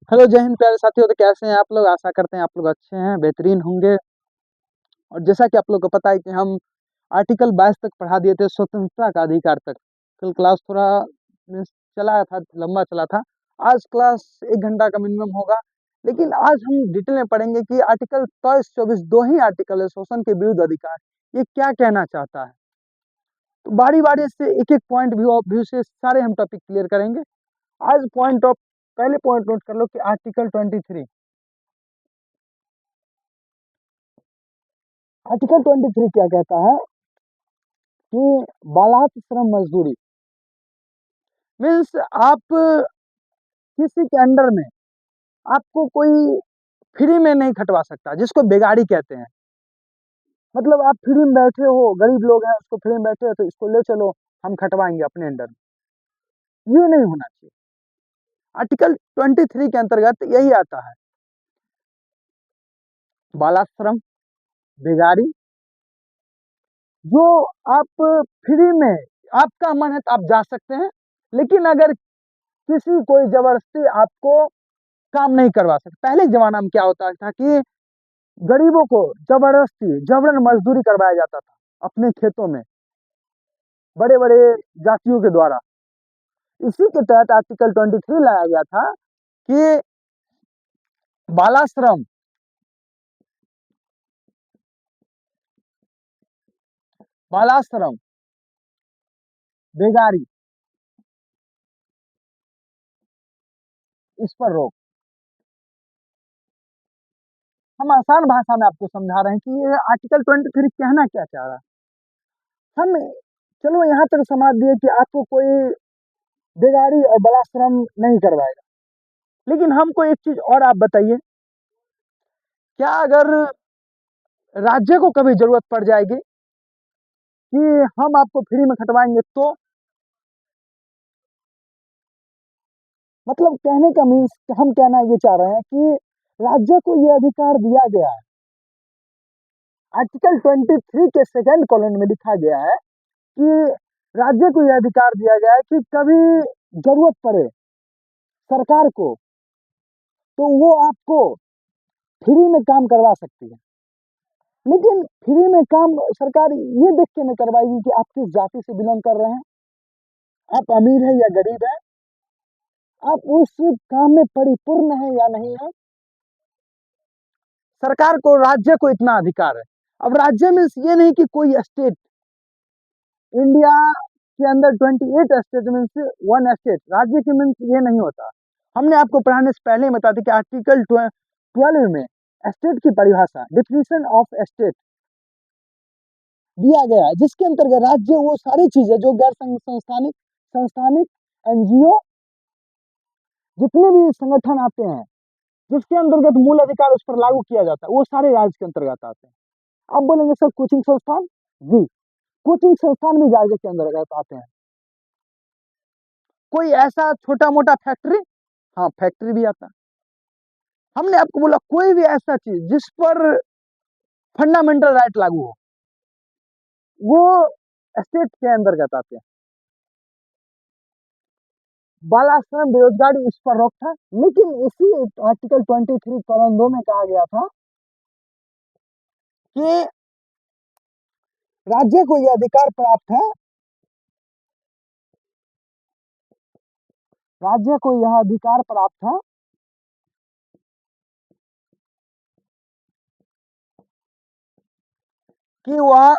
Hello जय हिंद प्यारे साथियों। तो कैसे हैं आप लोग? आशा करते हैं आप लोग अच्छे हैं, बेहतरीन होंगे। और जैसा कि आप लोग को पता है कि हम आर्टिकल 22 तक पढ़ा दिए थे, स्वतंत्रता का अधिकार तक। कल क्लास थोड़ा मीन्स चला था, लंबा चला था। आज क्लास 1 घंटा का मिनिमम होगा। लेकिन आज हम डिटेल में पढ़ेंगे कि आर्टिकल 23-24 दो ही आर्टिकल है शोषण के विरुद्ध अधिकार, ये क्या कहना चाहता है। तो बारी बारी से एक एक पॉइंट व्यू ऑफ व्यू से सारे हम टॉपिक क्लियर करेंगे। आज पॉइंट ऑफ पहले पॉइंट नोट कर लो कि आर्टिकल 23 क्या कहता है कि बालात श्रम मजदूरी मीन्स आप किसी के अंडर में आपको कोई फ्री में नहीं खटवा सकता, जिसको बेगारी कहते हैं। मतलब आप फ्री में बैठे हो, गरीब लोग हैं, उसको फ्री में बैठे हो तो इसको ले चलो, हम खटवाएंगे अपने अंडर में। ये नहीं होना चाहिए। आर्टिकल 23 के अंतर्गत यही आता है, बालाश्रम, बेगारी। जो आप फ्री में, आपका मन है तो आप जा सकते हैं, लेकिन अगर किसी कोई जबरदस्ती आपको काम नहीं करवा सकते। पहले के जमाना में क्या होता था कि गरीबों को जबरदस्ती जबरन मजदूरी करवाया जाता था अपने खेतों में, बड़े बड़े जातियों के द्वारा। इसी के तहत आर्टिकल 23 लाया गया था कि बालाश्रम, बालाश्रम, बेगारी, इस पर रोक। हम आसान भाषा में आपको समझा रहे हैं कि ये आर्टिकल 23 कहना क्या चाह रहा है। हम चलो यहाँ तक समझ दिए कि आपको कोई बेगारी और बालाश्रम नहीं करवाएगा, लेकिन हमको एक चीज और आप बताइए, क्या अगर राज्य को कभी जरूरत पड़ जाएगी कि हम आपको फ्री में खटवाएंगे तो? मतलब कहने का मीन्स, हम कहना ये चाह रहे हैं कि राज्य को ये अधिकार दिया गया है। आर्टिकल 23 के सेकंड कॉलन में लिखा गया है कि राज्य को यह अधिकार दिया गया है कि कभी जरूरत पड़े सरकार को तो वो आपको फ्री में काम करवा सकती है। लेकिन फ्री में काम सरकार ये देख के नहीं करवाएगी कि आप किस जाति से बिलोंग कर रहे हैं, आप अमीर है या गरीब है, आप उस काम में परिपूर्ण है या नहीं है। सरकार को, राज्य को इतना अधिकार है। अब राज्य में ये नहीं कि कोई स्टेट, इंडिया के अंदर 28 स्टेट मीन्स वन स्टेट, राज्य के मीन्स ये नहीं होता। हमने आपको पढ़ाने से पहले ही बता दी कि आर्टिकल 12 में स्टेट की परिभाषा, डिफिनेशन ऑफ स्टेट दिया गया है, जिसके अंतर्गत राज्य वो सारी चीजें जो गैर संस्थानिक, संस्थानिक, एनजीओ, जितने भी संगठन आते हैं जिसके अंतर्गत मूल अधिकार उस पर लागू किया जाता है, वो सारे राज्य के अंतर्गत आते हैं। अब बोलेंगे सर कोचिंग संस्थान, जी, कोचिंग संस्थान भी राज्य के अंतर्गत आते हैं। कोई ऐसा छोटा मोटा फैक्ट्री, हाँ फैक्ट्री भी आता है। हमने आपको बोला कोई भी ऐसा चीज जिस पर फंडामेंटल राइट लागू हो, वो स्टेट के अंतर्गत आते हैं। बालाश्रम, बेरोजगारी, इस पर रोक था। लेकिन इसी आर्टिकल 23 कॉलम 2 में कहा गया था कि राज्य को यह अधिकार प्राप्त है, राज्य को यह अधिकार प्राप्त है कि वह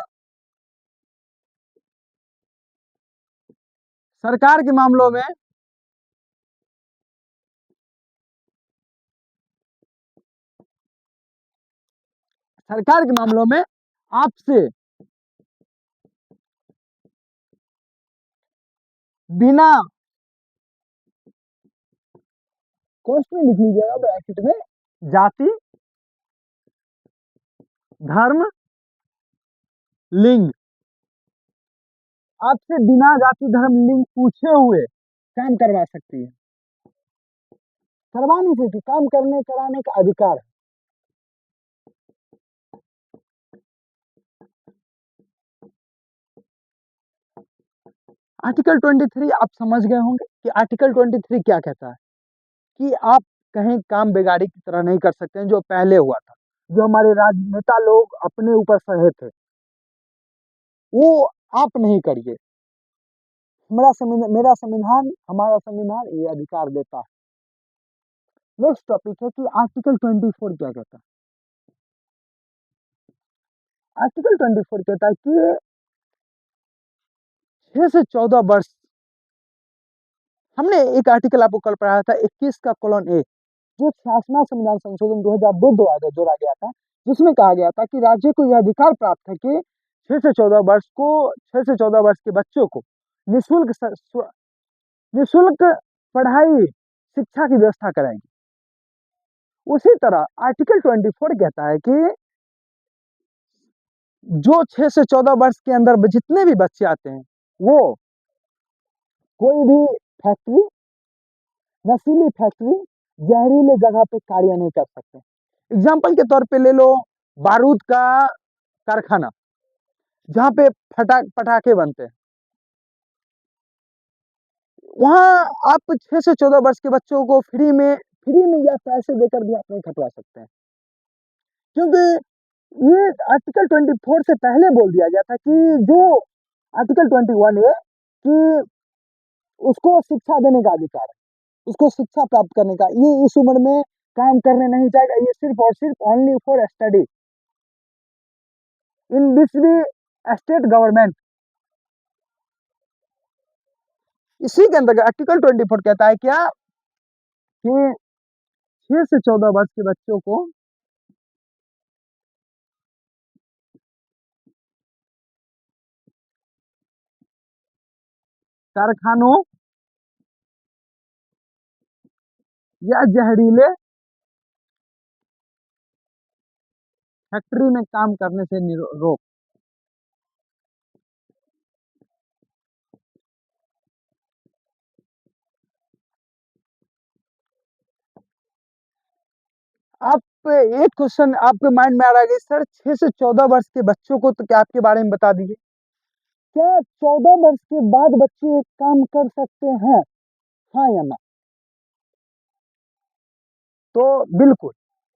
सरकार के मामलों में, सरकार के मामलों में आपसे बिना, कोष्ट में लिख लीजिएगा ब्रैकेट में, जाति, धर्म, लिंग, आपसे बिना जाति धर्म लिंग पूछे हुए काम करवा सकती है। करवा नहीं सकती, काम करने कराने का अधिकार है। आर्टिकल 23 आप समझ गए होंगे कि आर्टिकल 23 क्या कहता है कि आप कहीं काम बेगारी की तरह नहीं कर सकते हैं जो पहले हुआ था, जो हमारे राजनेता लोग अपने ऊपर सहे थे, वो आप नहीं करिए। हमारा संविधान ये अधिकार देता है। नेक्स्ट टॉपिक है कि आर्टिकल 24 क्या कहता है। आर्टिकल 24 कहता है कि 6 से 14 वर्ष, हमने एक आर्टिकल आपको कल पढ़ाया था 21 का कॉलन ए, जो 66वां संविधान संशोधन 2002 द्वारा जोड़ा गया था, जिसमें कहा गया था कि राज्य को यह अधिकार प्राप्त है कि 6 से 14 वर्ष के बच्चों को निःशुल्क पढ़ाई शिक्षा की व्यवस्था कराएगी। उसी तरह आर्टिकल 24 कहता है कि जो 6 से 14 वर्ष के अंदर जितने भी बच्चे आते हैं, वो कोई भी फैक्ट्री, नशीली फैक्ट्री, जहरीले जगह पे कार्य नहीं कर सकते। एग्जाम्पल के तौर पे ले लो बारूद का कारखाना, जहाँ पे पटाखे बनते हैं, वहाँ आप 6 से 14 वर्ष के बच्चों को फ्री में या पैसे देकर भी आप नहीं खटवा सकते हैं, क्योंकि ये आर्टिकल 24 से पहले बोल दिया गया था कि जो आर्टिकल 21 है कि उसको शिक्षा देने का अधिकार है, उसको शिक्षा प्राप्त करने का, ये इस उम्र में काम करने नहीं जाएगा, ये सिर्फ और सिर्फ only for study in this भी स्टेट गवर्नमेंट। इसी के अंतर्गत आर्टिकल 24 कहता है क्या कि 6 से 14 वर्ष के बच्चों को कारखानों या जहरीले फैक्ट्री में काम करने से रोक। आप एक क्वेश्चन आपके माइंड में आ रहा है कि सर 6 से 14 वर्ष के बच्चों को तो क्या आपके बारे में बता दीजिए, क्या 14 वर्ष के बाद बच्चे काम कर सकते हैं, हाँ या ना? तो बिल्कुल,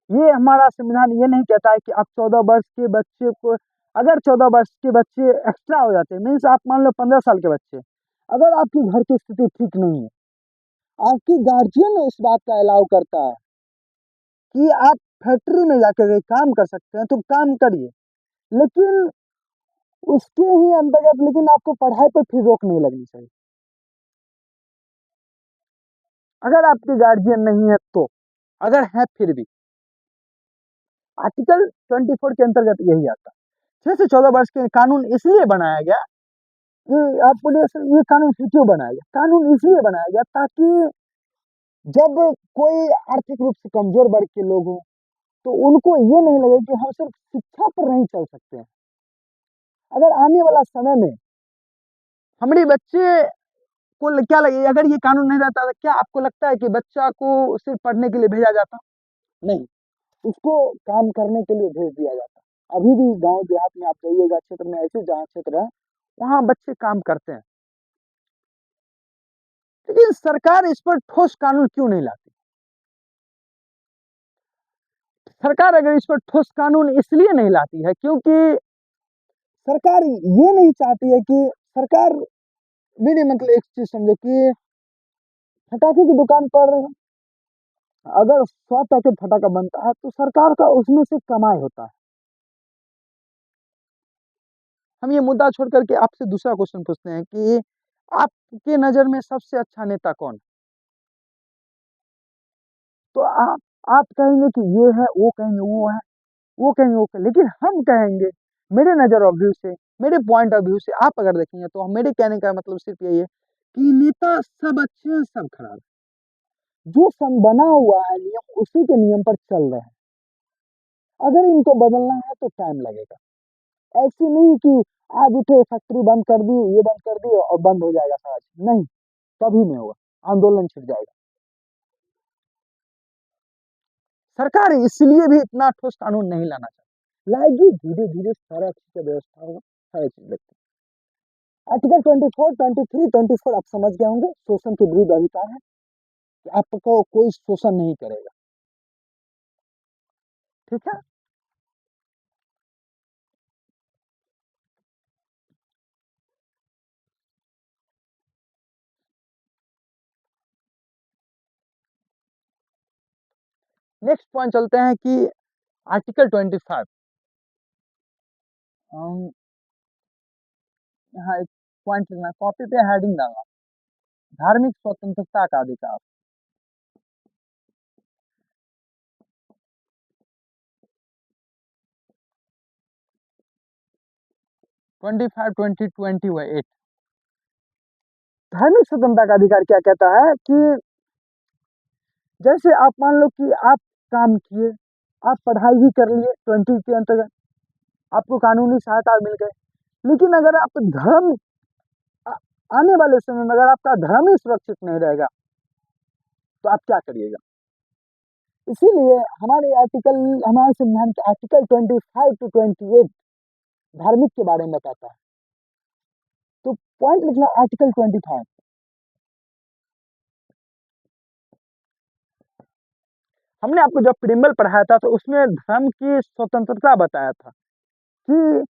ये हमारा संविधान ये नहीं कहता है कि आप 14 वर्ष के बच्चे को, अगर 14 वर्ष के बच्चे एक्स्ट्रा हो जाते हैं, मीन्स आप मान लो 15 साल के बच्चे, अगर आपकी घर की स्थिति ठीक नहीं है, आपकी गार्जियन इस बात का अलाउ करता है कि आप फैक्ट्री में जाकर के काम कर सकते हैं, तो काम करिए, लेकिन उसके ही अंतर्गत, लेकिन आपको पढ़ाई पर फिर रोक नहीं लगनी चाहिए। अगर आपके गार्जियन नहीं है तो, अगर है फिर भी आर्टिकल 24 के अंतर्गत यही आता है। 6 से 14 वर्ष के कानून इसलिए बनाया गया कि आप बोलिए सर ये कानून फिर क्यों बनाया गया? कानून इसलिए बनाया गया ताकि जब कोई आर्थिक रूप से कमजोर वर्ग के लोग हों, तो उनको ये नहीं लगे कि हम सिर्फ शिक्षा पर नहीं चल सकते हैं। अगर आने वाला समय में हमारे बच्चे को क्या लगे, अगर ये कानून नहीं रहता तो क्या आपको लगता है कि बच्चा को सिर्फ पढ़ने के लिए भेजा जाता? नहीं, उसको काम करने के लिए भेज दिया जाता। अभी भी गांव देहात में आप जाइएगा, क्षेत्र में, ऐसे जहाँ क्षेत्र है वहां बच्चे काम करते हैं, लेकिन सरकार इस पर ठोस कानून क्यों नहीं लाती? सरकार अगर इस पर ठोस कानून इसलिए नहीं लाती है क्योंकि सरकार ये नहीं चाहती है कि सरकार, मेरे मतलब एक चीज समझो कि पटाखे की दुकान पर अगर 100 पैकेट फटाका बनता है तो सरकार का उसमें से कमाई होता है। हम ये मुद्दा छोड़ करके आपसे दूसरा क्वेश्चन पूछते हैं कि आपके नजर में सबसे अच्छा नेता कौन है? तो आप कहेंगे कि ये है, वो कहेंगे वो है, वो कहेंगे वो कहेंगे, लेकिन हम कहेंगे, मेरे नजर ऑफ व्यू से, मेरे पॉइंट ऑफ व्यू से आप अगर देखेंगे तो मेरे कहने का मतलब सिर्फ यही है कि नेता सब अच्छे हैं, सब खराब है। जो बना हुआ है नियम, उसी के नियम पर चल रहे हैं। अगर इनको बदलना है तो टाइम लगेगा। ऐसी नहीं कि आज उठे फैक्ट्री बंद कर दी, ये बंद कर दी और बंद हो जाएगा समाज, नहीं, कभी नहीं होगा, आंदोलन छिड़ जाएगा। सरकार इसलिए भी इतना ठोस कानून नहीं लाना चाहती, लाएगी धीरे धीरे, सारा चीज का व्यवस्था होगा, सारी चीज लगती है। आर्टिकल 24, 23, 24 आप समझ गए होंगे, शोषण के विरुद्ध अधिकार है। कि आपको कोई शोषण नहीं करेगा। ठीक है। नेक्स्ट पॉइंट चलते हैं कि आर्टिकल 25। यहाँ एक पॉइंट लिखना, कॉपी पे हेडिंग डालना, धार्मिक स्वतंत्रता का अधिकार। 25 20 धार्मिक स्वतंत्रता का अधिकार क्या कहता है कि जैसे आप मान लो कि आप काम किए, आप पढ़ाई भी कर लिए 20 के अंतर्गत, आपको कानूनी सहायता मिल गई, लेकिन अगर आप धर्म आ- आने वाले समय में अगर आपका धर्म ही सुरक्षित नहीं रहेगा तो आप क्या करिएगा। इसीलिए हमारे संविधान के आर्टिकल 25 to 28 धार्मिक के बारे में बताता है। तो पॉइंट लिखना आर्टिकल 25। हमने आपको जब प्रियम्बल पढ़ाया था तो उसमें धर्म की स्वतंत्रता बताया था कि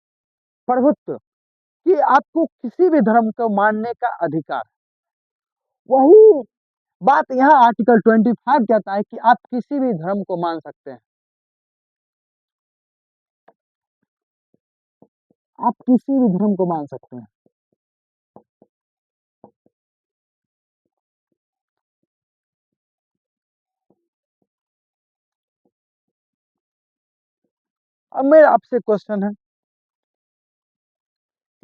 प्रभुत्व, कि आपको किसी भी धर्म को मानने का अधिकार। वही बात यहाँ आर्टिकल 25 कहता है कि आप किसी भी धर्म को मान सकते हैं, आप किसी भी धर्म को मान सकते हैं। अब मेरा आपसे क्वेश्चन है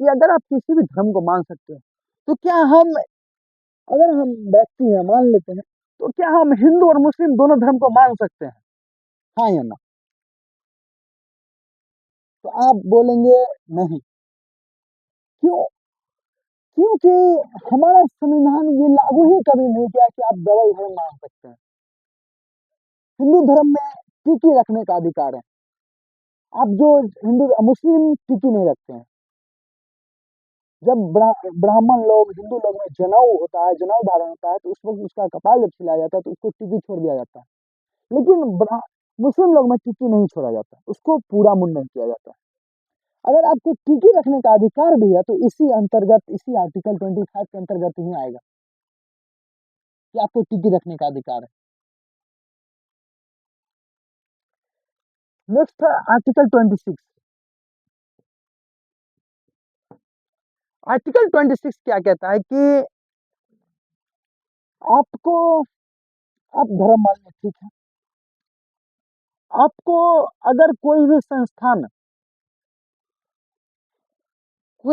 कि अगर आप किसी भी धर्म को मान सकते हैं तो क्या हम, अगर हम व्यक्ति हैं मान लेते हैं, तो क्या हम हिंदू और मुस्लिम दोनों धर्म को मान सकते हैं, हाँ या ना। तो आप बोलेंगे नहीं। क्यों? क्योंकि हमारा संविधान ये लागू ही कभी नहीं किया कि आप डबल धर्म मान सकते हैं। हिंदू धर्म में टिकी रखने का अधिकार है। आप जो हिंदू मुस्लिम टिकी नहीं रखते हैं। जब ब्राह्मण लोग हिंदू लोग में जनेऊ होता है, जनेऊ धारण होता है, तो उस वक्त उसका कपाल जब छिलाया जाता है तो उसको टिकी छोड़ दिया जाता है। लेकिन मुस्लिम लोग में टिकी नहीं छोड़ा जाता, उसको पूरा मुंडन किया जाता है। अगर आपको टिकी रखने का अधिकार भी है तो इसी अंतर्गत, इसी आर्टिकल 25 के अंतर्गत ही आएगा कि आपको टिकी रखने का अधिकार है। नेक्स्ट है आर्टिकल 26। आर्टिकल 26 क्या कहता है कि आपको, आप धर्म मान लो, ठीक है, आपको अगर कोई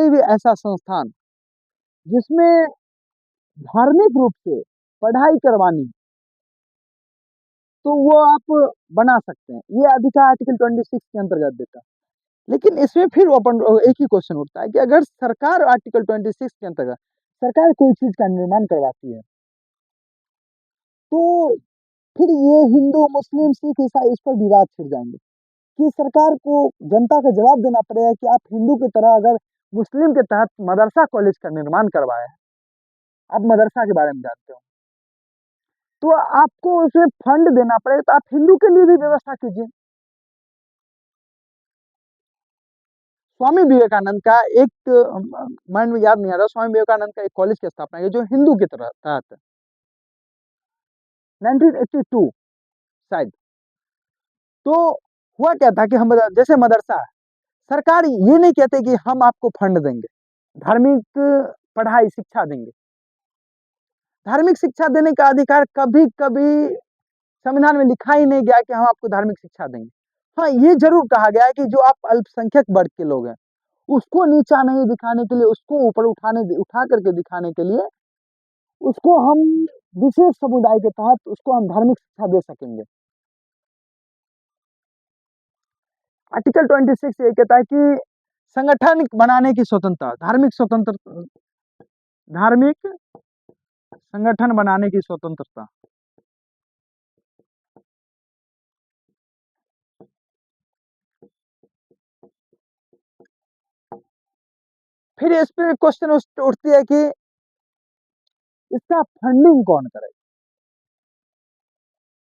भी ऐसा संस्थान जिसमें धार्मिक रूप से पढ़ाई करवानी, तो वो आप बना सकते हैं। ये अधिकार आर्टिकल 26 के अंतर्गत देता है। लेकिन इसमें फिर अपन एक ही क्वेश्चन उठता है कि अगर सरकार आर्टिकल 26 के अंतर्गत सरकार कोई चीज का निर्माण करवाती है, तो फिर ये हिंदू मुस्लिम सिख ईसाई इस पर विवाद छिड़ जाएंगे कि सरकार को जनता का जवाब देना पड़ेगा कि आप हिंदू की तरह अगर मुस्लिम के तहत मदरसा कॉलेज का निर्माण करवाए, आप मदरसा के बारे में जानते हो, तो आपको उसे फंड देना पड़ेगा, तो आप हिंदू के लिए भी व्यवस्था कीजिए। स्वामी विवेकानंद का एक माइंड में याद नहीं आ रहा, स्वामी विवेकानंद का एक कॉलेज की स्थापना की जो हिंदू की तरह तहत 1982 शायद। तो हुआ क्या था कि हम जैसे मदरसा है, सरकार ये नहीं कहते कि हम आपको फंड देंगे, धार्मिक पढ़ाई शिक्षा देंगे। धार्मिक शिक्षा देने का अधिकार कभी कभी संविधान में लिखा ही नहीं गया कि हम आपको धार्मिक शिक्षा देंगे। हाँ, ये जरूर कहा गया है कि जो आप अल्पसंख्यक वर्ग के लोग हैं उसको नीचा नहीं दिखाने के लिए, उसको ऊपर उठा करके दिखाने के लिए, उसको हम विशेष समुदाय के तहत उसको हम धार्मिक शिक्षा दे सकेंगे। आर्टिकल 26 ये कहता है कि संगठन बनाने की स्वतंत्रता, धार्मिक संगठन बनाने की स्वतंत्रता। फिर इस पे क्वेश्चन उठती है कि इसका फंडिंग कौन करेगा।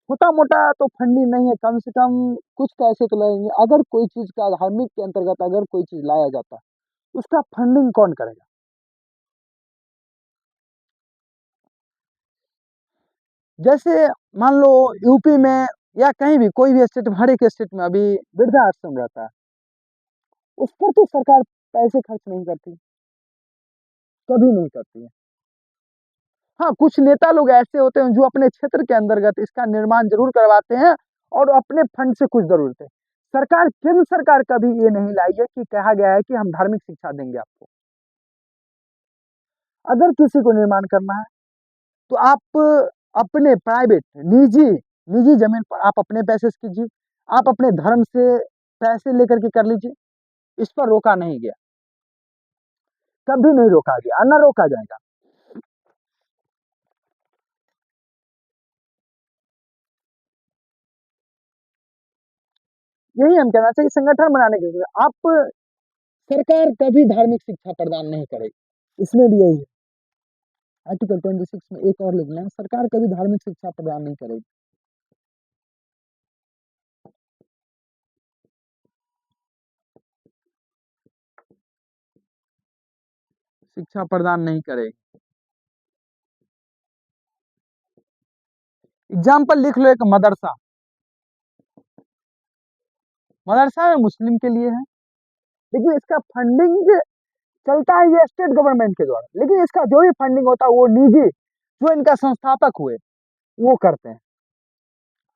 छोटा मोटा तो फंडिंग नहीं है, कम से कम कुछ पैसे तो लगेंगे। अगर कोई चीज का धार्मिक के अंतर्गत अगर कोई चीज लाया जाता है उसका फंडिंग कौन करेगा? जैसे मान लो यूपी में या कहीं भी कोई भी स्टेट में, हर एक स्टेट में अभी वृद्धा आश्रम रहता है, उस पर तो सरकार पैसे खर्च नहीं करती, कभी नहीं करती है। हाँ, कुछ नेता लोग ऐसे होते हैं जो अपने क्षेत्र के अंतर्गत इसका निर्माण जरूर करवाते हैं और अपने फंड से कुछ जरूर देते हैं। सरकार, केंद्र सरकार कभी ये नहीं लाई है कि कहा गया है कि हम धार्मिक शिक्षा देंगे आपको। अगर किसी को निर्माण करना है तो आप अपने प्राइवेट, निजी निजी जमीन पर आप अपने पैसे से कीजिए, आप अपने धर्म से पैसे लेकर के कर लीजिए। इस पर रोका नहीं गया, कभी नहीं रोका गया, न रोका जाएगा। यही हम कहना चाहिए, संगठन बनाने के लिए आप, सरकार कभी धार्मिक शिक्षा प्रदान नहीं करेगी। इसमें भी यही है, आर्टिकल 26 में एक और लिखना है, सरकार कभी धार्मिक शिक्षा प्रदान नहीं करेगी। शिक्षा प्रदान नहीं करेगी। एग्जाम्पल लिख लो, एक मदरसा, मदरसा है मुस्लिम के लिए है, लेकिन इसका फंडिंग चलता है ये स्टेट गवर्नमेंट के द्वारा, लेकिन इसका जो भी फंडिंग होता है वो निजी, जो इनका संस्थापक हुए वो करते हैं।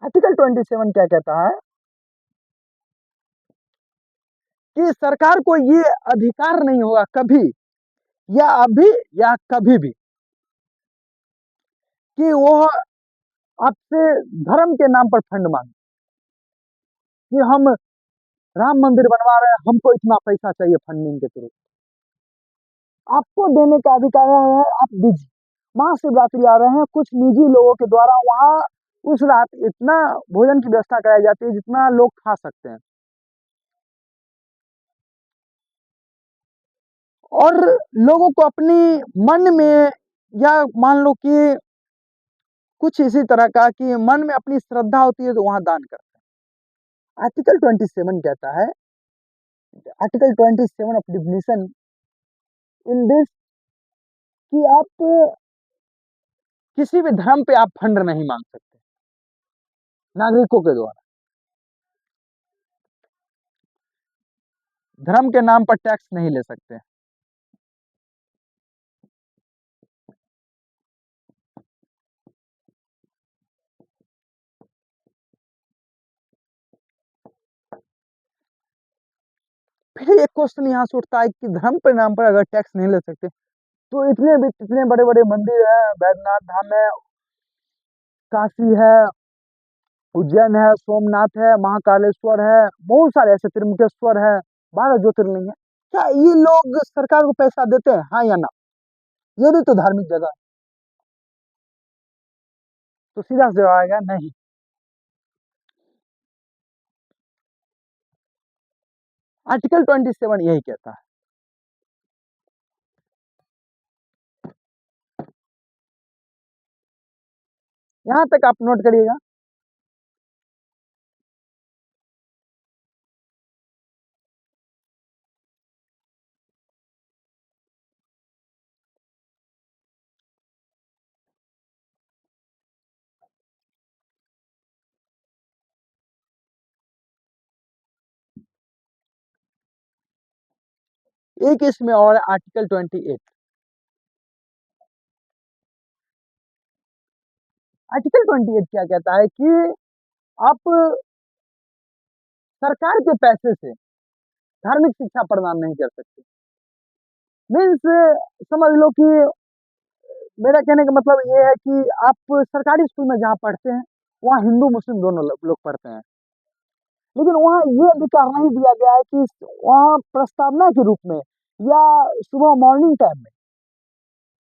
आर्टिकल 27 क्या कहता है कि सरकार को ये अधिकार नहीं होगा कभी, या अभी या कभी भी, कि वो आपसे धर्म के नाम पर फंड मांगे कि हम राम मंदिर बनवा रहे हैं, हमको इतना पैसा चाहिए फंडिंग के थ्रू। आपको देने का अधिकार है, आप दीजिए। महाशिवरात्रि आ रहे हैं, कुछ निजी लोगों के द्वारा वहां उस रात इतना भोजन की व्यवस्था कराई जाती है जितना लोग खा सकते हैं, और लोगों को अपनी मन में, या मान लो कि कुछ इसी तरह का कि मन में अपनी श्रद्धा होती है तो वहां दान करते हैं। आर्टिकल 27 कहता है, article 27 of definition in this, कि आप किसी भी धर्म पे आप फंड नहीं मांग सकते नागरिकों के द्वारा, धर्म के नाम पर टैक्स नहीं ले सकते। फिर एक क्वेश्चन यहाँ से उठता है कि धर्म के नाम पर अगर टैक्स नहीं ले सकते तो इतने बड़े बड़े मंदिर हैं, वैद्यनाथ धाम है, काशी है, उज्जैन है, सोमनाथ है, महाकालेश्वर है, बहुत सारे ऐसे, त्रिमुकेश्वर है, 12 ज्योतिर्लिंग है, क्या ये लोग सरकार को पैसा देते हैं, हाँ या ना? ये भी तो धार्मिक जगह है। तो सीधा से जवाब आएगा नहीं। आर्टिकल 27 यही कहता है। यहां तक आप नोट करिएगा। एक इसमें और आर्टिकल 28। आर्टिकल 28 क्या कहता है कि आप सरकार के पैसे से धार्मिक शिक्षा प्रदान नहीं कर सकते। मीन्स समझ लो कि मेरा कहने का मतलब ये है कि आप सरकारी स्कूल में जहाँ पढ़ते हैं वहाँ हिंदू मुस्लिम दोनों लोग पढ़ते हैं, लेकिन वहाँ ये अधिकार नहीं दिया गया है कि वहाँ प्रस्तावना के रूप में या सुबह मॉर्निंग टाइम में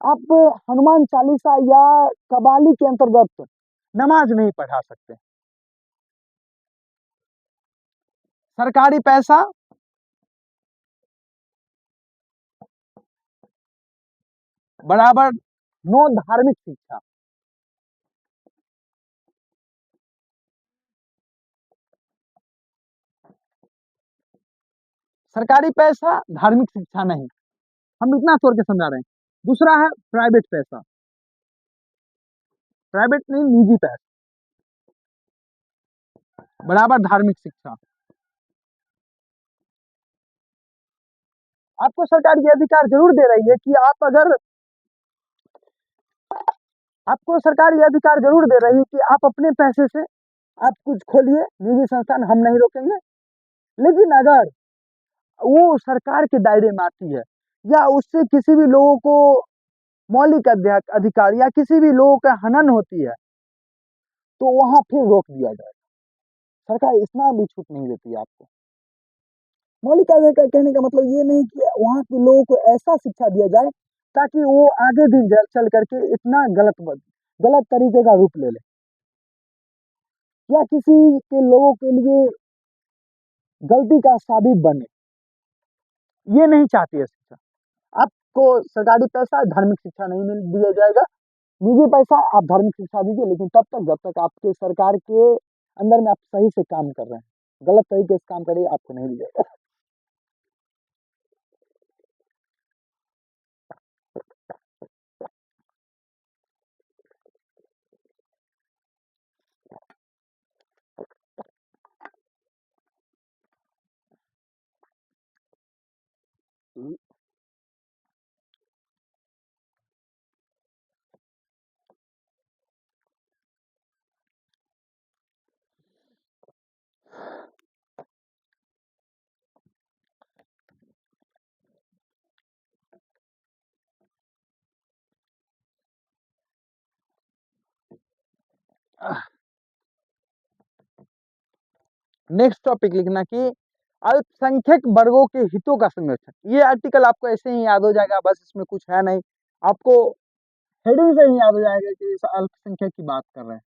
आप हनुमान चालीसा या कबाली के अंतर्गत नमाज नहीं पढ़ा सकते। सरकारी पैसा बराबर नो धार्मिक शिक्षा। सरकारी पैसा, धार्मिक शिक्षा नहीं। हम इतना तोड़ के समझा रहे हैं। दूसरा है प्राइवेट पैसा, प्राइवेट नहीं, निजी पैसा बराबर धार्मिक शिक्षा। आपको सरकार ये अधिकार जरूर दे रही है कि आप अगर, आपको सरकार ये अधिकार जरूर दे रही है कि आप अपने पैसे से आप कुछ खोलिए निजी संस्थान, हम नहीं रोकेंगे। लेकिन अगर वो सरकार के दायरे में आती है या उससे किसी भी लोगों को मौलिक अधिकार या किसी भी लोगों का हनन होती है, तो वहां फिर रोक दिया जाए। सरकार इतना भी छूट नहीं देती है आपको। मौलिक अधिकार कहने का मतलब ये नहीं कि वहां के लोगों को ऐसा शिक्षा दिया जाए ताकि वो आगे दिन चल करके इतना गलत तरीके का रूप ले ले, या किसी के लोगों के लिए गलती का साबित बने। ये नहीं चाहती है शिक्षा। आपको सरकारी पैसा, धार्मिक शिक्षा नहीं मिल दिया जाएगा। निजी पैसा, आप धार्मिक शिक्षा दीजिए, लेकिन तब तक जब तक आपके सरकार के अंदर में आप सही से काम कर रहे हैं। गलत तरीके से काम करिए, आपको नहीं दिया जाएगा। नेक्स्ट टॉपिक लिखना कि अल्पसंख्यक वर्गों के हितों का संरक्षण। ये आर्टिकल आपको ऐसे ही याद हो जाएगा, बस इसमें कुछ है नहीं। आपको हेडिंग से ही याद हो जाएगा कि इस अल्पसंख्यक की बात कर रहे हैं।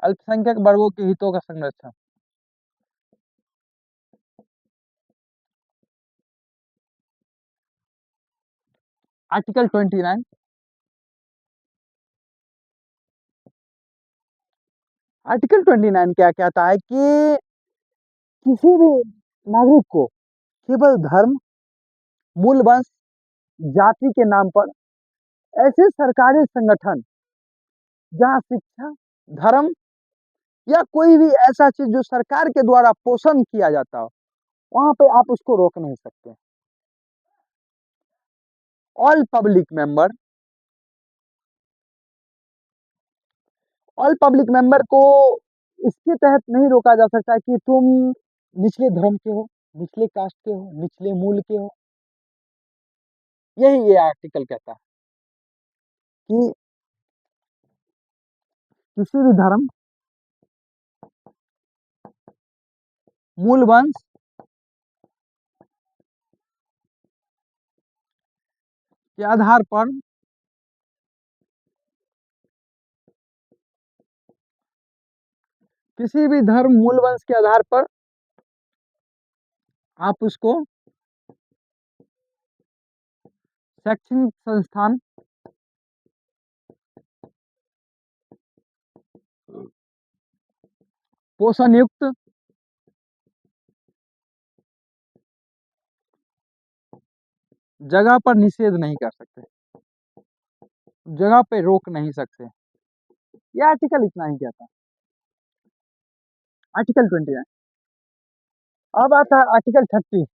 अल्पसंख्यक वर्गों के हितों का संरक्षण। आर्टिकल 29। आर्टिकल 29 क्या कहता है कि किसी भी नागरिक को केवल धर्म, मूल वंश, जाति के नाम पर ऐसे सरकारी संगठन जहां शिक्षा, धर्म या कोई भी ऐसा चीज जो सरकार के द्वारा पोषण किया जाता हो, वहां पे आप उसको रोक नहीं सकते। All public member, all public member को इसके तहत नहीं रोका जा सकता कि तुम निचले धर्म के हो, निचले कास्ट के हो, निचले मूल के हो। यही ये आर्टिकल कहता है कि किसी भी धर्म, मूल वंश के आधार पर किसी भी धर्म, मूल वंश के आधार पर आप उसको शैक्षणिक संस्थान, पोषण युक्त जगह पर निषेध नहीं कर सकते, जगह पे रोक नहीं सकते। यह आर्टिकल इतना ही कहता है। आर्टिकल 29। अब आता है आर्टिकल 30।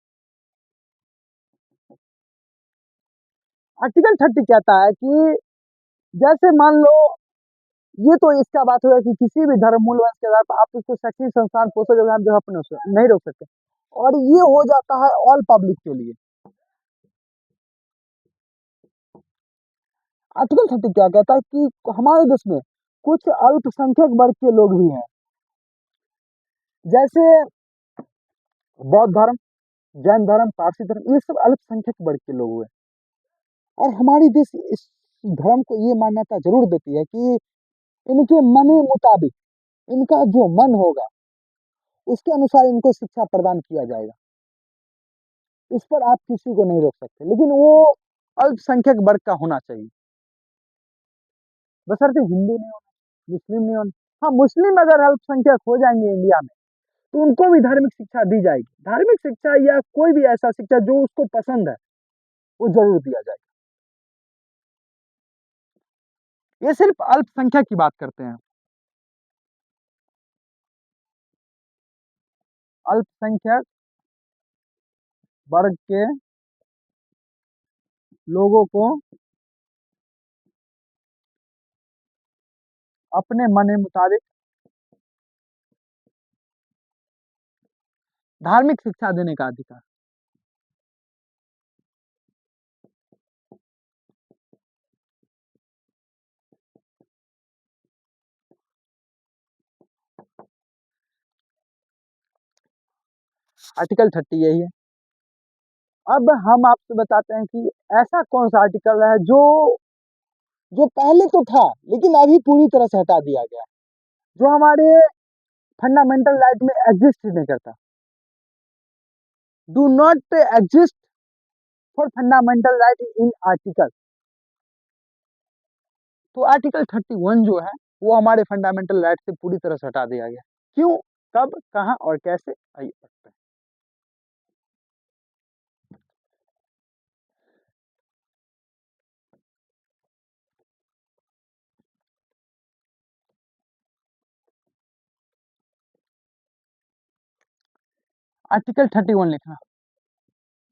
आर्टिकल 30 कहता है कि जैसे मान लो, ये तो इसका बात हुआ कि किसी भी धर्म, मूल वंश के आधार पर आप उसको शैक्षणिक संस्थान, पोषक जगह पर नहीं रोक सकते। और ये हो जाता है ऑल पब्लिक के लिए। आर्टिकल 30 क्या कहता है कि हमारे देश में कुछ अल्पसंख्यक वर्ग के लोग भी हैं, जैसे बौद्ध धर्म, जैन धर्म, पारसी धर्म, ये सब अल्पसंख्यक वर्ग के लोग हुए। और हमारी देश इस धर्म को ये मान्यता जरूर देती है कि इनके मने मुताबिक, इनका जो मन होगा उसके अनुसार इनको शिक्षा प्रदान किया जाएगा। इस पर आप किसी को नहीं रोक सकते, लेकिन वो अल्पसंख्यक वर्ग का होना चाहिए, बशर्ते हिंदू नहीं होना। मुस्लिम नहीं होने। हाँ, मुस्लिम अगर अल्पसंख्यक हो जाएंगे इंडिया में तो उनको भी धार्मिक शिक्षा दी जाएगी। धार्मिक शिक्षा या कोई भी ऐसा शिक्षा जो उसको पसंद है वो जरूर दिया जाएगा। ये सिर्फ अल्पसंख्यक की बात करते हैं। अल्पसंख्यक वर्ग के लोगों को अपने मन मुताबिक धार्मिक शिक्षा देने का अधिकार। आर्टिकल 30 यही है। अब हम आपसे बताते हैं कि ऐसा कौन सा आर्टिकल है जो जो पहले तो था लेकिन अभी पूरी तरह से हटा दिया गया है, जो हमारे फंडामेंटल राइट में एग्जिस्ट नहीं करता। Do not exist for fundamental right in article. तो आर्टिकल 31 जो है वो हमारे फंडामेंटल राइट से पूरी तरह से हटा दिया गया। क्यों, कब, कहां और कैसे, आइए पढ़ते हैं। आर्टिकल 31 लिखना।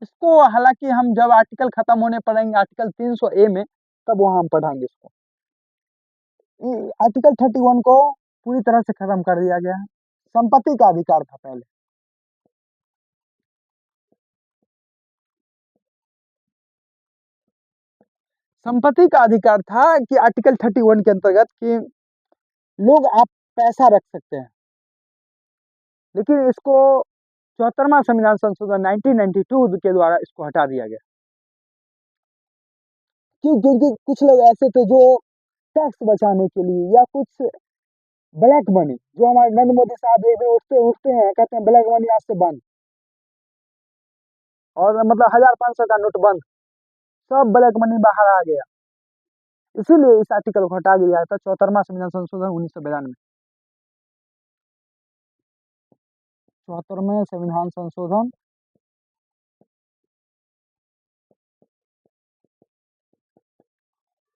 इसको हालांकि हम जब आर्टिकल खत्म होने पड़ेंगे आर्टिकल 300 ए में, तब वहां हम पढ़ाएंगे इसको। आर्टिकल 31 को पूरी तरह से खत्म कर दिया गया है। संपत्ति का अधिकार था पहले। संपत्ति का अधिकार था कि आर्टिकल 31 के अंतर्गत कि लोग आप पैसा रख सकते हैं, लेकिन इसको 74वां संविधान संशोधन 1992 के द्वारा इसको हटा दिया गया। क्यों, क्योंकि कुछ लोग ऐसे थे जो टैक्स बचाने के लिए या कुछ ब्लैक मनी, जो हमारे नरेंद्र मोदी साहब एक दिन उठते उठते हैं कहते हैं ब्लैक मनी आज से बंद, और मतलब 1000-500 का नोट बंद, सब ब्लैक मनी बाहर आ गया। इसीलिए इस आर्टिकल को हटा दिया था 74वां संविधान संशोधन 1992। 74वें संविधान संशोधन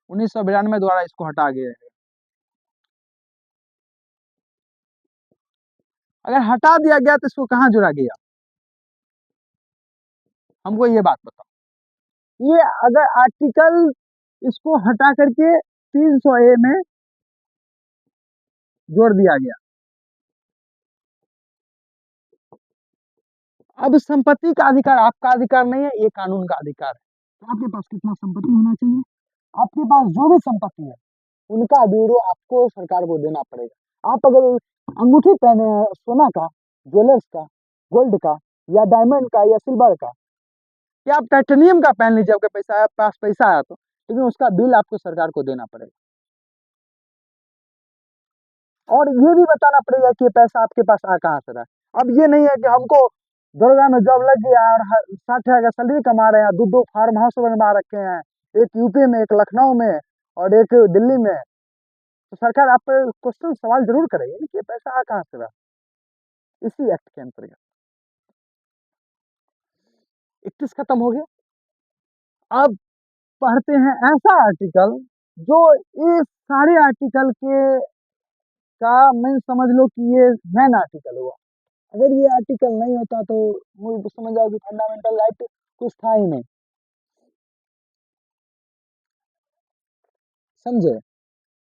1992 द्वारा इसको हटा गया है। अगर हटा दिया गया तो इसको कहाँ जोड़ा गया, हमको ये बात बताओ। ये अगर आर्टिकल इसको हटा करके 300 ए में जोड़ दिया गया, अब संपत्ति का अधिकार आपका अधिकार नहीं है, ये कानून का अधिकार है। तो आपके पास कितना संपत्ति होना चाहिए, आपके पास जो भी संपत्ति है उनका ब्यूरो आपको सरकार को देना पड़ेगा। आप अगर अंगूठी पहने हैं सोना का, ज्वेलर्स का, गोल्ड का, या डायमंड का, या सिल्वर का, या आप टाइटेनियम का पहन लीजिए, आपके पैसा पास पैसा आया तो, लेकिन उसका बिल आपको सरकार को देना पड़ेगा। और ये भी बताना पड़ेगा कि ये पैसा आपके पास आ कहाँ से रहा है। अब ये नहीं है कि हमको दरोगा में जॉब लग गया और 60,000 का सैलरी कमा रहे हैं, दो दो फार्म हाउस बनवा रखे हैं, एक यूपी में, एक लखनऊ में और एक दिल्ली में, तो सरकार आप पे क्वेश्चन सवाल जरूर करेगी कि ये पैसा आ कहाँ से रहा। इसी एक्ट के अंतर्गत 31 खत्म हो गया। अब पढ़ते हैं ऐसा आर्टिकल जो इस सारे आर्टिकल के का मैं समझ लो कि ये मेन आर्टिकल हुआ। अगर ये आर्टिकल नहीं होता तो मुझे तो समझ जाओ कि फंडामेंटल राइट कुछ था ही नहीं। समझे,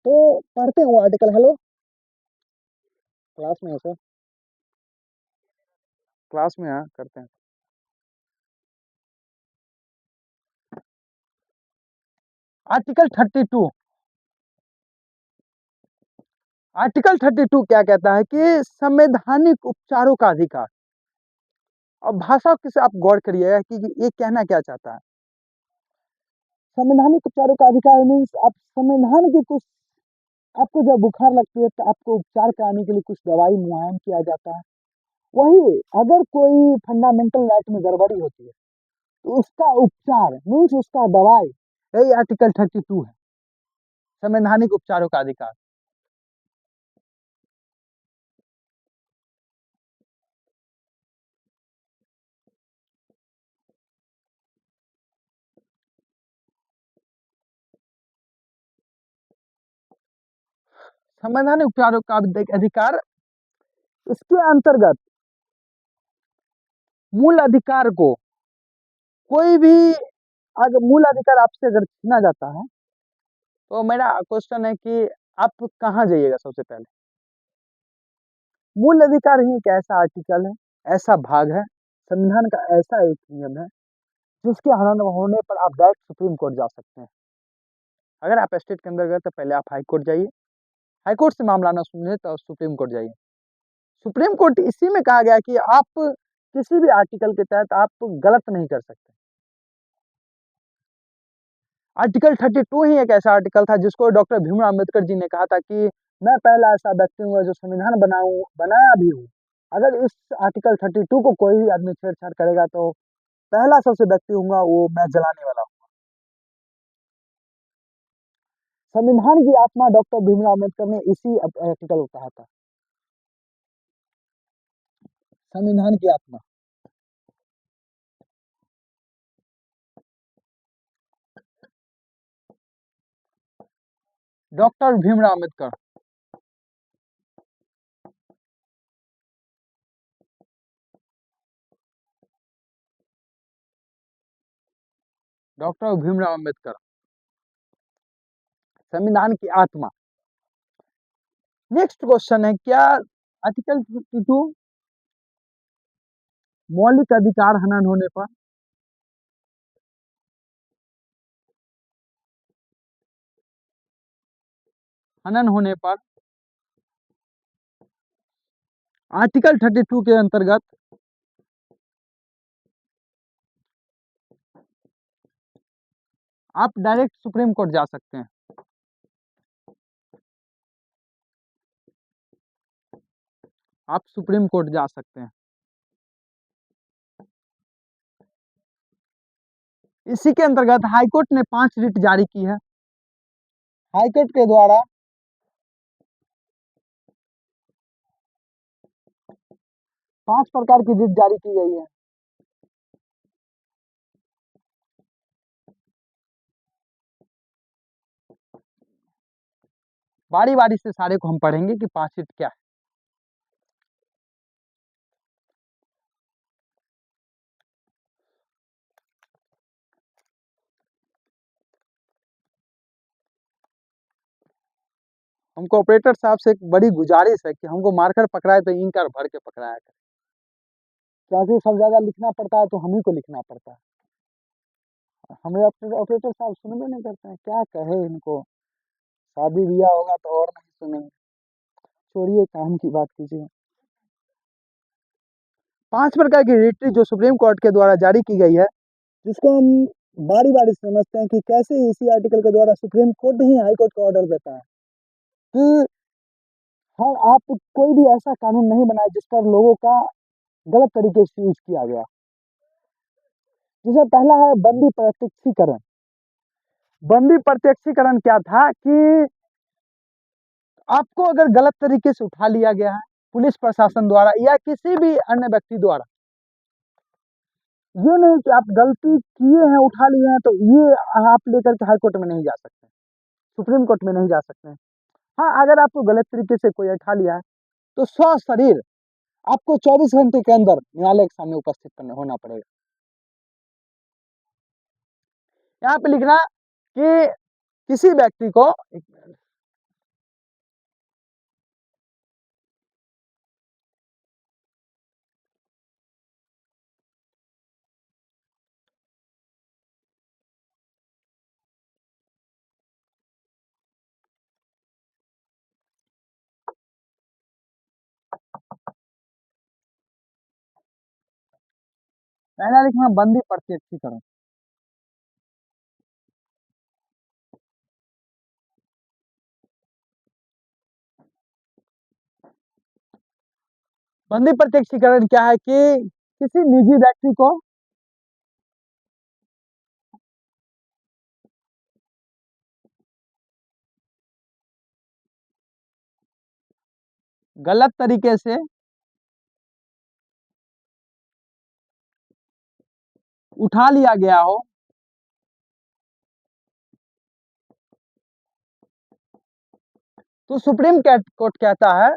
तो पढ़ते हैं वो आर्टिकल। हेलो, क्लास में है सर, क्लास में है, करते हैं। आर्टिकल 32, आर्टिकल 32 क्या कहता है कि संवैधानिक उपचारों का अधिकार। अब भाषा से आप गौर करिएगा कि ये कहना क्या चाहता है। संवैधानिक उपचारों का अधिकार मीन्स आप संविधान की कुछ, आपको जब बुखार लगती है तो आपको उपचार कराने के लिए कुछ दवाई मुहैया किया जाता है। वही अगर कोई फंडामेंटल राइट में गड़बड़ी होती है तो उसका उपचार मीन्स उसका दवाई, यही आर्टिकल 32 है, संवैधानिक उपचारों का अधिकार। संवैधानिक उपचारों का अधिकार, इसके अंतर्गत मूल अधिकार को कोई भी, अगर मूल अधिकार आपसे अगर छीना जाता है तो मेरा क्वेश्चन है कि आप कहाँ जाइएगा सबसे पहले। मूल अधिकार ही एक ऐसा आर्टिकल है, ऐसा भाग है, संविधान का ऐसा एक नियम है जिसके हनन होने पर आप डायरेक्ट सुप्रीम कोर्ट जा सकते हैं। अगर आप स्टेट के अंदर गए तो पहले आप हाई कोर्ट जाइए, हाई कोर्ट से मामला ना सुने तो सुप्रीम कोर्ट जाइए। सुप्रीम कोर्ट इसी में कहा गया कि आप किसी भी आर्टिकल के तहत आप गलत नहीं कर सकते। आर्टिकल 32 ही एक ऐसा आर्टिकल था जिसको डॉक्टर भीमराव अम्बेडकर जी ने कहा था कि मैं पहला ऐसा व्यक्ति हूँ जो संविधान बनाया भी हूँ। अगर इस आर्टिकल 32 को कोई भी आदमी छेड़छाड़ करेगा तो पहला सबसे व्यक्ति हूँगा वो मैं जलाने वाला हूँ। संविधान की आत्मा डॉक्टर भीमराव अम्बेडकर ने इसी आर्टिकल को कहा था, संविधान की आत्मा। डॉक्टर भीमराव अम्बेडकर। डॉक्टर भीमराव अम्बेडकर, संविधान की आत्मा। नेक्स्ट क्वेश्चन है, क्या आर्टिकल 52 मौलिक अधिकार हनन होने पर आर्टिकल 32 के अंतर्गत आप डायरेक्ट सुप्रीम कोर्ट जा सकते हैं। आप सुप्रीम कोर्ट जा सकते हैं। इसी के अंतर्गत हाईकोर्ट ने 5 रिट जारी की है। हाईकोर्ट के द्वारा 5 प्रकार की रिट जारी की गई है। बारी बारी से सारे को हम पढ़ेंगे कि 5 रिट क्या है। हमको ऑपरेटर साहब से एक बड़ी गुजारिश है कि हमको मार्कर पकड़ाए तो इंकर भर के पकड़ाया करें, क्योंकि सब ज्यादा लिखना पड़ता है तो हम ही को लिखना पड़ता है। हमें ऑपरेटर साहब सुनबे नहीं करते हैं, क्या कहे इनको। शादी ब्याह होगा तो और नहीं सुनेंगे। छोड़िए, काम की बात कीजिए। 5 प्रकार की रिट जो सुप्रीम कोर्ट के द्वारा जारी की गई है, जिसको हम बारी बारी समझते हैं कि कैसे इसी आर्टिकल के द्वारा सुप्रीम कोर्ट ही हाई कोर्ट को ऑर्डर देता है कि हाँ, आप कोई भी ऐसा कानून नहीं बनाए जिस पर लोगों का गलत तरीके से यूज किया गया। जैसे पहला है बंदी प्रत्यक्षीकरण। बंदी प्रत्यक्षीकरण क्या था कि आपको अगर गलत तरीके से उठा लिया गया है पुलिस प्रशासन द्वारा या किसी भी अन्य व्यक्ति द्वारा, ये नहीं कि आप गलती किए हैं उठा लिए हैं तो ये आप लेकर के हाई कोर्ट में नहीं जा सकते, सुप्रीम कोर्ट में नहीं जा सकते हैं। हाँ, अगर आपको गलत तरीके से कोई उठा लिया है तो सशरीर आपको 24 घंटे के अंदर न्यायालय के सामने उपस्थित होना पड़ेगा। यहाँ पे लिखना कि किसी व्यक्ति को, पहला लिखना बंदी प्रत्यक्षीकरण। बंदी प्रत्यक्षीकरण क्या है कि किसी निजी व्यक्ति को गलत तरीके से उठा लिया गया हो तो सुप्रीम कोर्ट कहता है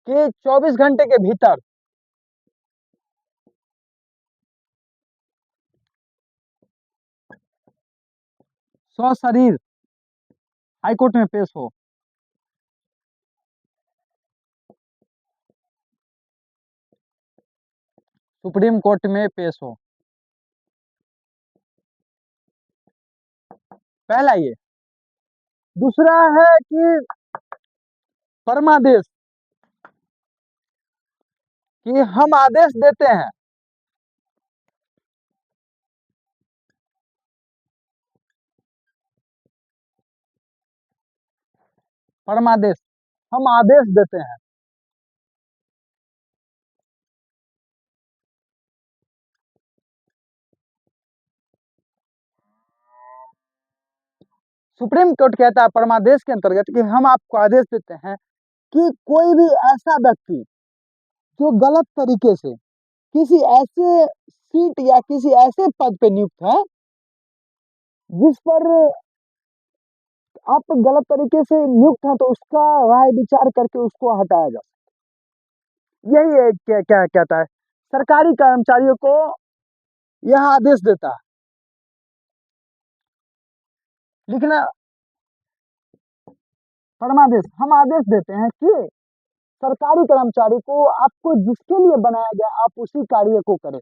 कि 24 घंटे के भीतर सशरीर हाईकोर्ट में पेश हो। सुप्रीम कोर्ट में पेश हो। पहला ये। दूसरा है कि परमादेश, कि हम आदेश देते हैं परमादेश, हम आदेश देते हैं सुप्रीम कोर्ट कहता है परमादेश के अंतर्गत कि हम आपको आदेश देते हैं कि कोई भी ऐसा व्यक्ति जो गलत तरीके से किसी ऐसे सीट या किसी ऐसे पद पे नियुक्त है जिस पर आप गलत तरीके से नियुक्त हैं, तो उसका राय विचार करके उसको हटाया जा सकता। यही है क्या क्या कहता है, सरकारी कर्मचारियों को यह आदेश देता है। लिखना, परमादेश, हम आदेश देते हैं कि सरकारी कर्मचारी को आपको जिसके लिए बनाया गया आप उसी कार्य को करें।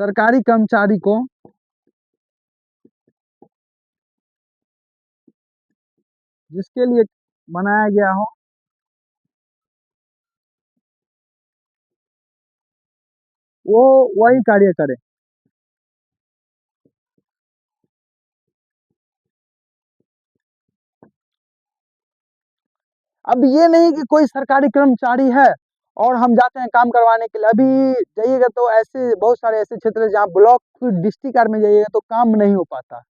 सरकारी कर्मचारी को जिसके लिए बनाया गया हो वो वही कार्य करे। अब ये नहीं कि कोई सरकारी कर्मचारी है और हम जाते हैं काम करवाने के लिए। अभी जाइएगा तो ऐसे बहुत सारे ऐसे क्षेत्र हैं जहाँ ब्लॉक डिस्ट्रिक्ट में जाइएगा तो काम नहीं हो पाता।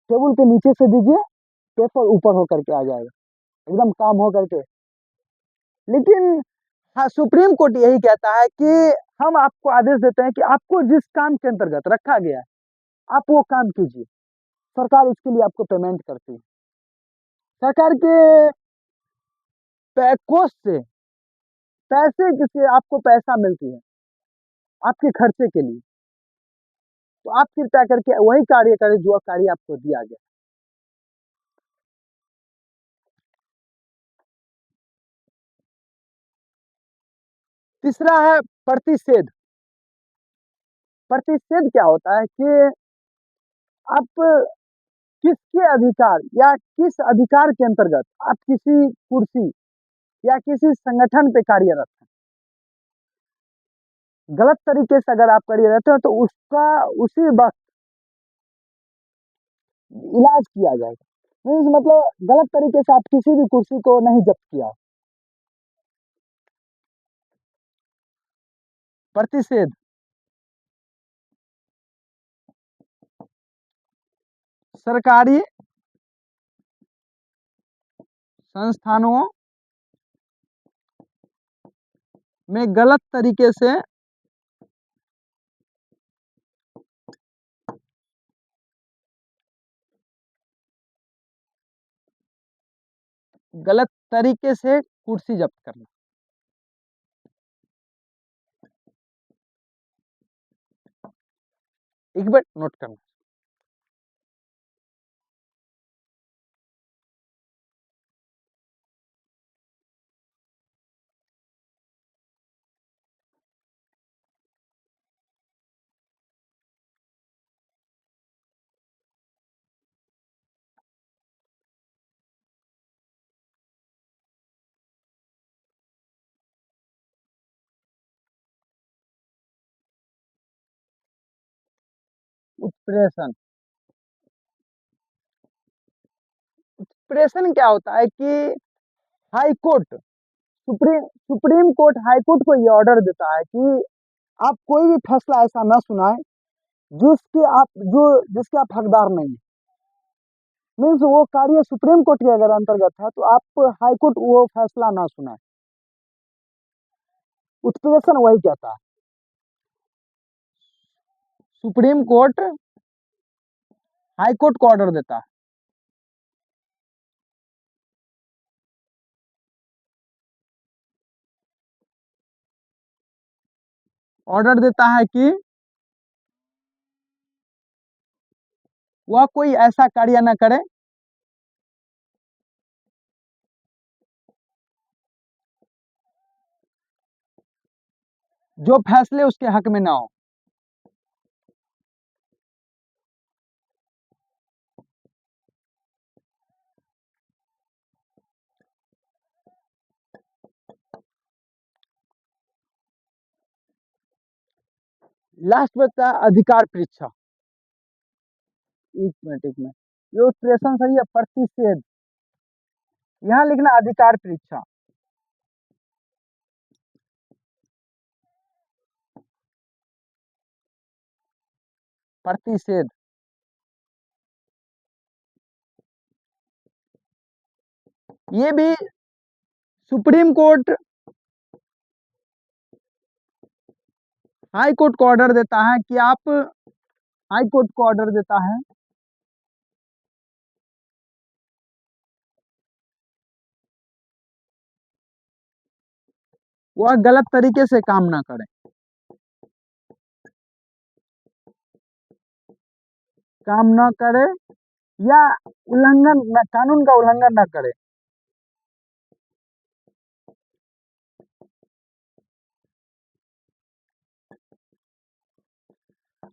टेबल के नीचे से दीजिए, पेपर ऊपर होकर के आ जाएगा, एकदम काम हो करके। लेकिन हाँ, सुप्रीम कोर्ट यही कहता है कि हम आपको आदेश देते हैं कि आपको जिस काम के अंतर्गत रखा गया है आप वो काम कीजिए। सरकार इसके लिए आपको पेमेंट करती है। सरकार के कोष से पैसे किसी आपको पैसा मिलती है आपके खर्चे के लिए, तो आप कृपया करके वही कार्य करें जो कार्य आपको दिया गया। तीसरा है प्रतिषेध। प्रतिषेध क्या होता है कि आप किसके अधिकार या किस अधिकार के अंतर्गत आप किसी कुर्सी या किसी संगठन पे कार्यरत हैं, गलत तरीके से अगर आप कार्यरत हैं तो उसका उसी वक्त इलाज किया जाएगा। मीन्स मतलब गलत तरीके से आप किसी भी कुर्सी को नहीं जब्त किया। प्रतिषेध, सरकारी संस्थानों में गलत तरीके से गलत तरीके से कुर्सी जब्त करना। एक बार नोट करना। उत्प्रेषण, उत्प्रेषण क्या होता है कि high court, supreme court high court को ये ऑर्डर देता है कि आप कोई भी फैसला ऐसा ना सुनाए जिसके आप जो जिसके आप हकदार नहीं है। मीन्स वो कार्य सुप्रीम कोर्ट के अगर अंतर्गत था तो आप हाई कोर्ट वो फैसला ना सुनाए। उत्प्रेषण वही कहता है, सुप्रीम कोर्ट हाई कोर्ट को ऑर्डर देता है, ऑर्डर देता है कि वह कोई ऐसा कार्य न करे जो फैसले उसके हक में ना हो। लास्ट बचा अधिकार परीक्षा। एक मिनट, ये उत्प्रेषण सही है, प्रतिषेध यहाँ लिखना अधिकार परीक्षा। प्रतिषेध ये भी सुप्रीम कोर्ट हाई कोर्ट को ऑर्डर देता है कि आप, हाई कोर्ट को ऑर्डर देता है वह गलत तरीके से काम ना करे, काम ना करे या उल्लंघन कानून का उल्लंघन ना करे।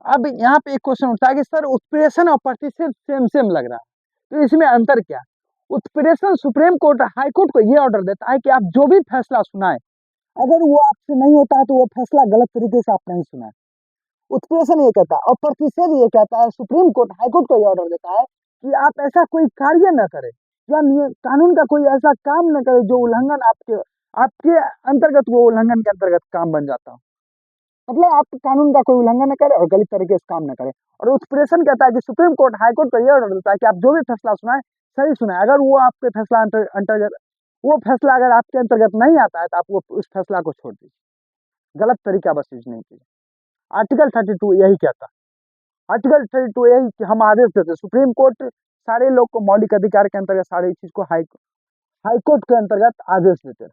अब यहाँ पे एक क्वेश्चन उठता है कि सर उत्प्रेषण और प्रतिषेध सेम सेम लग रहा है, तो इसमें अंतर क्या? उत्प्रेषण सुप्रीम कोर्ट हाई कोर्ट को यह ऑर्डर देता है कि आप जो भी फैसला सुनाए, अगर वो आपसे नहीं होता है तो वो फैसला गलत तरीके से आप नहीं सुनाए। उत्प्रेषण ये कहता है, और प्रतिषेध ये कहता है, सुप्रीम कोर्ट हाई कोर्ट को ये ऑर्डर देता है कि आप ऐसा कोई कार्य न करें या कानून का कोई ऐसा काम न करे जो उल्लंघन आपके आपके अंतर्गत, वो उल्लंघन के अंतर्गत काम बन जाता हो। मतलब आप कानून का कोई उल्लंघन न करे और गलत तरीके से काम न करे। और उत्प्रेषण कहता है कि सुप्रीम कोर्ट हाई कोर्ट को यह ऑर्डर देता है कि आप जो भी फैसला सुनाए सही सुनाए, अगर वो आपके फैसला अंतर्गत, वो फैसला अगर आपके अंतर्गत नहीं आता है तो आप वो उस फैसला को छोड़ दीजिए, गलत तरीका बस यूज नहीं कीजिए। आर्टिकल 32 यही कहता है। आर्टिकल 32 यही कि हम आदेश देते, सुप्रीम कोर्ट सारे लोग को मौलिक अधिकार के अंतर्गत सारी चीज को हाई कोर्ट के अंतर्गत आदेश देते हैं।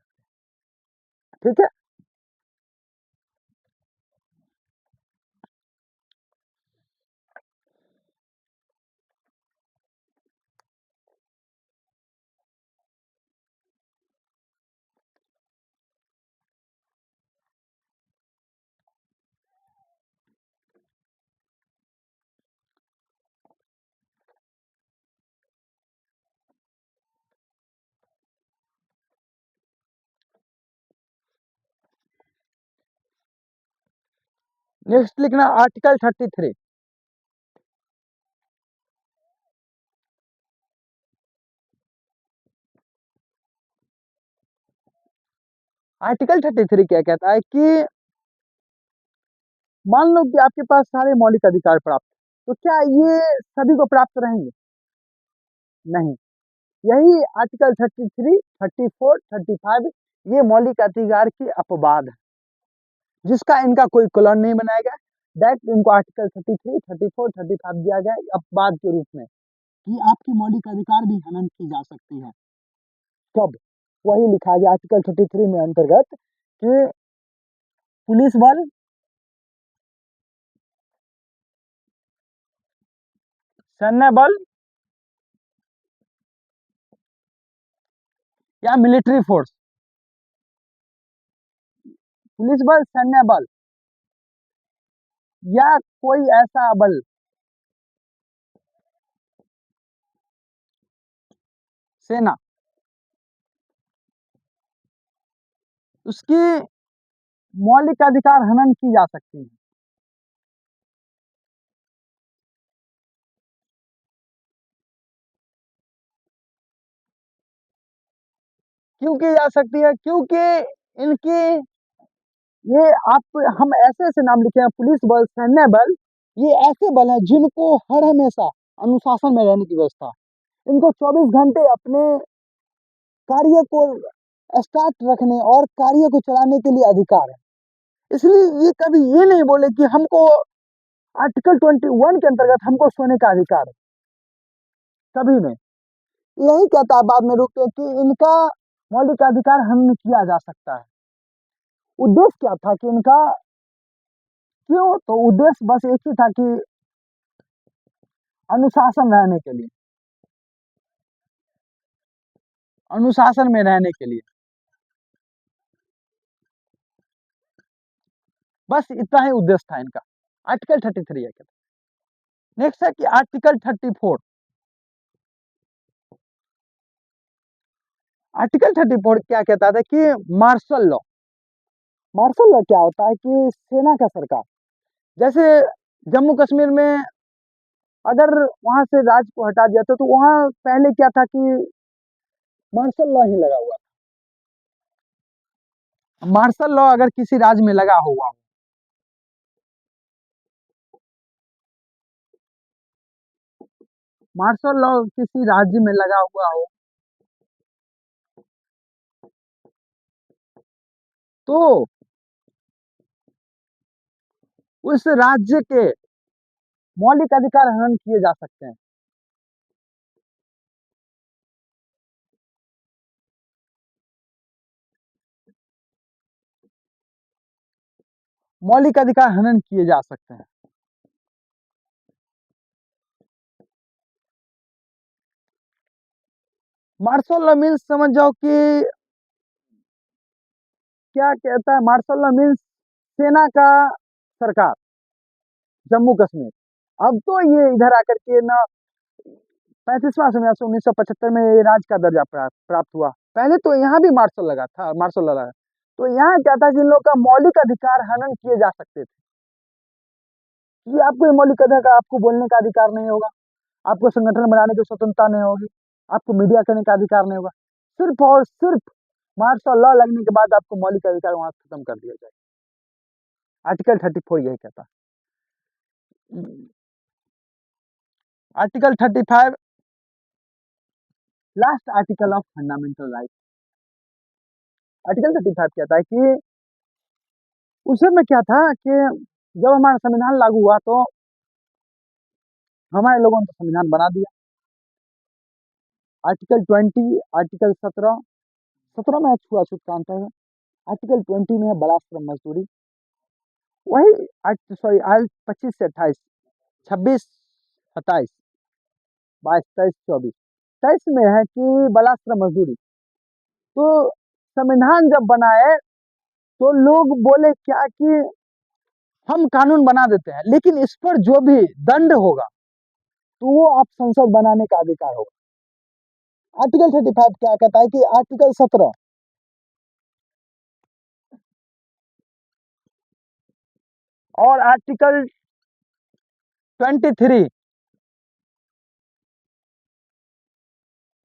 ठीक है। नेक्स्ट लिखना आर्टिकल 33। आर्टिकल 33 क्या कहता है कि मान लो कि आपके पास सारे मौलिक अधिकार प्राप्त, तो क्या ये सभी को प्राप्त रहेंगे? नहीं। यही आर्टिकल 33, 34, 35 ये मौलिक अधिकार की अपवाद है, जिसका इनका कोई कॉलोन नहीं बनाया गया। डायरेक्ट इनको आर्टिकल 33, 34, 35 दिया गया अपवाद के रूप में कि आपकी मौलिक अधिकार भी हनन की जा सकती है। कब? वही लिखा गया आर्टिकल 33 में अंतर्गत कि पुलिस बल, सैन्य बल या मिलिट्री फोर्स, पुलिस बल, सैन्य बल या कोई ऐसा बल, सेना, उसकी मौलिक अधिकार हनन की जा सकती है। क्यों की जा सकती है? क्योंकि इनकी ये आप हम ऐसे ऐसे नाम लिखे हैं, पुलिस बल, सैन्य बल, ये ऐसे बल हैं जिनको हर हमेशा अनुशासन में रहने की व्यवस्था, इनको 24 घंटे अपने कार्य को स्टार्ट रखने और कार्य को चलाने के लिए अधिकार है। इसलिए ये कभी ये नहीं बोले कि हमको आर्टिकल 21 के अंतर्गत हमको सोने का अधिकार है, कभी नहीं। यही कहता है बाद में रुक के कि इनका मौलिक अधिकार हनन किया जा सकता है। उद्देश्य क्या था कि इनका, क्यों, तो उद्देश्य बस एक ही था कि अनुशासन रहने के लिए, अनुशासन में रहने के लिए, बस इतना ही उद्देश्य था इनका। आर्टिकल 33 है। नेक्स्ट है कि आर्टिकल 34। आर्टिकल 34 क्या कहता था कि मार्शल लॉ। मार्शल लॉ क्या होता है कि सेना का सरकार, जैसे जम्मू कश्मीर में अगर वहां से राज्य को हटा दिया तो वहां पहले क्या था कि मार्शल लॉ ही लगा हुआ था। मार्शल लॉ अगर किसी राज्य में लगा हुआ हो, मार्शल लॉ किसी राज्य में लगा हुआ हो, तो उस राज्य के मौलिक अधिकार हनन किए जा सकते हैं। मौलिक अधिकार हनन किए जा सकते हैं। मार्शल लॉ मीन्स समझ जाओ कि क्या कहता है। मार्शल लॉ मीन्स सेना का सरकार, जम्मू कश्मीर। अब तो ये इधर आकर के ना 35वां संविधान से 1975 में ये राज्य का दर्जा प्राप्त हुआ। पहले तो यहाँ भी मार्शल लगा था, मार्शल लॉ लगा। तो यहाँ क्या था कि इन लोग का मौलिक अधिकार हनन किए जा सकते थे कि आपको ये मौलिक अधिकार, आपको बोलने का अधिकार नहीं होगा, आपको संगठन बनाने की स्वतंत्रता नहीं होगी, आपको मीडिया करने का अधिकार नहीं होगा। सिर्फ और सिर्फ मार्शल लॉ लगने के बाद आपको मौलिक अधिकार वहां खत्म कर दिया जाए। आर्टिकल 34 यही कहता है। Article 35 last article of fundamental right. Article 35 कहता है कि उस समय क्या था कि जब हमारा संविधान लागू हुआ तो हमारे लोगों ने तो संविधान बना दिया। आर्टिकल 20, आर्टिकल 17 में छुआछूत का अंतर है। आर्टिकल 20 में है बलात्कार मजदूरी। वही सॉरी 25 से 28, 26, 27, 22, 23, 24, 23 में है कि बलात्कार मजदूरी। तो संविधान जब बनाए तो लोग बोले क्या कि हम कानून बना देते हैं, लेकिन इस पर जो भी दंड होगा तो वो आप संसद बनाने का अधिकार होगा। आर्टिकल 35 क्या कहता है कि आर्टिकल 17 और आर्टिकल 23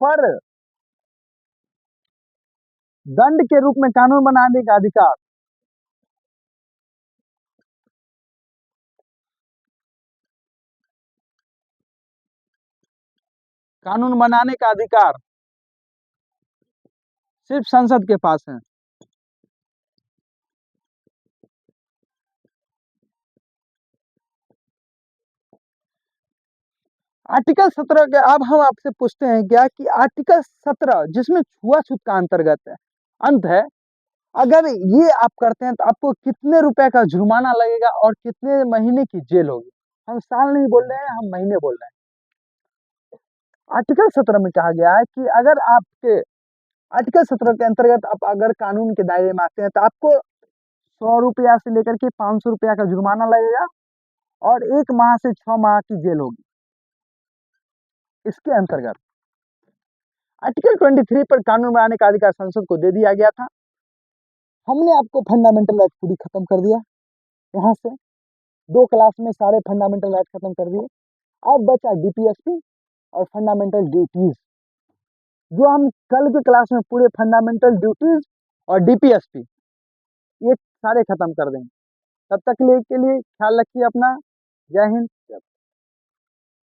पर दंड के रूप में कानून बनाने का अधिकार, कानून बनाने का अधिकार सिर्फ संसद के पास है। आर्टिकल 17 के अब हम आपसे पूछते हैं क्या कि आर्टिकल 17 जिसमें छुआछूत का अंतर्गत है, अंत है, अगर ये आप करते हैं तो आपको कितने रुपए का जुर्माना लगेगा और कितने महीने की जेल होगी। हम साल नहीं बोल रहे हैं, हम महीने बोल रहे हैं। आर्टिकल 17 में कहा गया है कि अगर आपके आर्टिकल 17 के अंतर्गत आप अगर कानून के दायरे में आते हैं तो आपको 100 रुपया से लेकर के 500 रुपया का जुर्माना लगेगा और 1 माह से 6 माह की जेल होगी। इसके अंतर्गत आर्टिकल 23 पर कानून बनाने का अधिकार संसद को दे दिया गया था। हमने आपको फंडामेंटल राइट पूरी खत्म कर दिया। यहाँ से 2 क्लास में सारे फंडामेंटल राइट खत्म कर दिए। अब बचा डीपीएसपी और फंडामेंटल ड्यूटीज, जो हम कल के क्लास में पूरे फंडामेंटल ड्यूटीज और डीपीएसपी ये सारे खत्म कर देंगे। तब तक के लिए ख्याल रखिए अपना। जय हिंद।